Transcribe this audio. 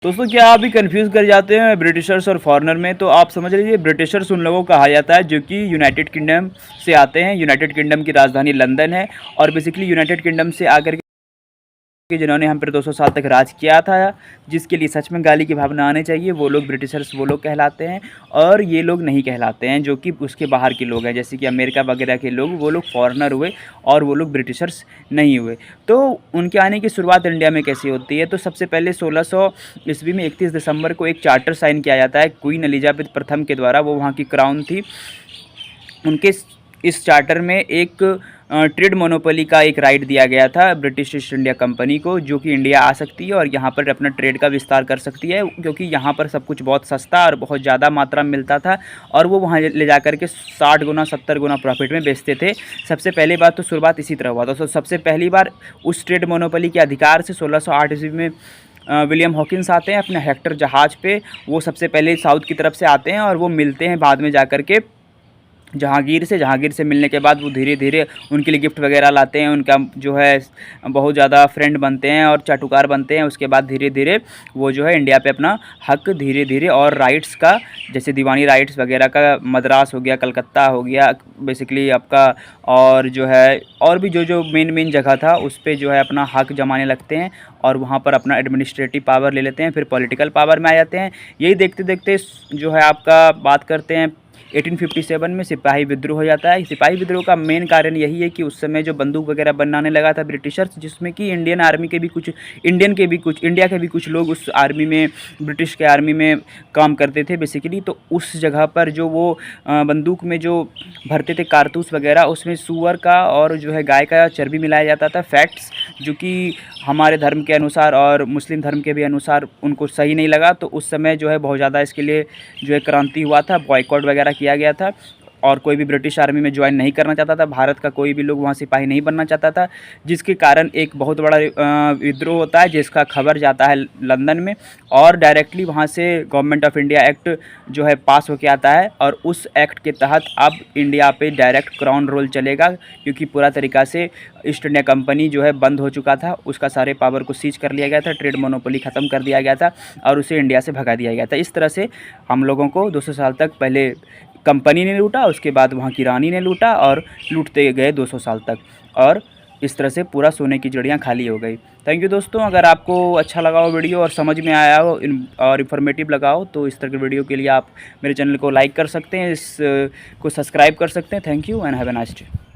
दोस्तों क्या आप भी कंफ्यूज कर जाते हैं ब्रिटिशर्स और फॉरेनर में। तो आप समझ लीजिए ब्रिटिशर्स उन लोगों को कहा जाता है जो कि यूनाइटेड किंगडम से आते हैं। यूनाइटेड किंगडम की राजधानी लंदन है और बेसिकली यूनाइटेड किंगडम से आकर के जिन्होंने हम पर 200 साल तक राज किया था, जिसके लिए सच में गाली की भावना आनी चाहिए, वो लोग ब्रिटिशर्स वो लोग कहलाते हैं। और ये लोग नहीं कहलाते हैं जो कि उसके बाहर के लोग हैं, जैसे कि अमेरिका वगैरह के लोग, वो लोग फॉरेनर हुए और वो लोग ब्रिटिशर्स नहीं हुए। तो उनके आने की शुरुआत इंडिया में कैसी होती है? तो सबसे पहले 1600 ईस्वी में 31 दिसंबर को एक चार्टर साइन किया जाता है क्वीन एलिजाबेथ प्रथम के द्वारा। वो वहाँ की क्राउन थी। उनके इस चार्टर में एक ट्रेड मोनोपोली का एक राइट दिया गया था ब्रिटिश ईस्ट इंडिया कंपनी को, जो कि इंडिया आ सकती है और यहाँ पर अपना ट्रेड का विस्तार कर सकती है, क्योंकि यहाँ पर सब कुछ बहुत सस्ता और बहुत ज़्यादा मात्रा में मिलता था और वो वहाँ ले जा कर के 60 गुना 70 गुना प्रॉफिट में बेचते थे। सबसे पहली बात तो शुरुआत इसी तरह हुआ था। तो सबसे पहली बार उस ट्रेड मोनोपोली के अधिकार से 1608 ईस्वी में विलियम हॉकिंस आते हैं अपने हेक्टर जहाज़ पे। वो सबसे पहले साउथ की तरफ से आते हैं और वो मिलते हैं बाद में जा कर के जहांगीर से मिलने के बाद वो धीरे धीरे उनके लिए गिफ्ट वगैरह लाते हैं, उनका जो है बहुत ज़्यादा फ्रेंड बनते हैं और चाटुकार बनते हैं। उसके बाद धीरे धीरे वो जो है इंडिया पे अपना हक धीरे धीरे और राइट्स का, जैसे दीवानी राइट्स वगैरह का, मद्रास हो गया, कलकत्ता हो गया बेसिकली आपका, और जो है और भी जो मेन जगह था उस पर जो है अपना हक जमाने लगते हैं और वहाँ पर अपना एडमिनिस्ट्रेटिव पावर ले लेते हैं, फिर पॉलिटिकल पावर में आ जाते हैं। यही देखते देखते जो है आपका बात करते हैं 1857 में सिपाही विद्रोह हो जाता है। सिपाही विद्रोह का मेन कारण यही है कि उस समय जो बंदूक वगैरह बनाने लगा था ब्रिटिशर्स, जिसमें कि इंडिया के भी कुछ लोग उस आर्मी में, ब्रिटिश के आर्मी में काम करते थे बेसिकली। तो उस जगह पर जो वो बंदूक में जो भरते थे कारतूस वगैरह, उसमें सूअर का और जो है गाय का चर्बी मिलाया जाता था, फैट्स, जो कि हमारे धर्म के अनुसार और मुस्लिम धर्म के भी अनुसार उनको सही नहीं लगा। तो उस समय जो है बहुत ज़्यादा इसके लिए जो है क्रांति हुआ था, बॉयकॉट वगैरह किया गया था और कोई भी ब्रिटिश आर्मी में ज्वाइन नहीं करना चाहता था। भारत का कोई भी लोग वहाँ सिपाही नहीं बनना चाहता था, जिसके कारण एक बहुत बड़ा विद्रोह होता है, जिसका खबर जाता है लंदन में और डायरेक्टली वहाँ से गवर्नमेंट ऑफ इंडिया एक्ट जो है पास होके आता है। और उस एक्ट के तहत अब इंडिया पे डायरेक्ट क्राउन रूल चलेगा, क्योंकि पूरा तरीक़ा से ईस्ट इंडिया कंपनी जो है बंद हो चुका था, उसका सारे पावर को सीज कर लिया गया था, ट्रेड मोनोपोली ख़त्म कर दिया गया था और उसे इंडिया से भगा दिया गया था। इस तरह से हम लोगों को 200 साल तक पहले कंपनी ने लूटा, उसके बाद वहाँ की रानी ने लूटा और लूटते गए 200 साल तक, और इस तरह से पूरा सोने की चिड़ियाँ खाली हो गई। थैंक यू दोस्तों। अगर आपको अच्छा लगा हो वीडियो और समझ में आया हो और इन्फॉर्मेटिव लगा हो तो इस तरह के वीडियो के लिए आप मेरे चैनल को लाइक कर सकते हैं, इस को सब्सक्राइब कर सकते हैं। Thank you and have a nice day.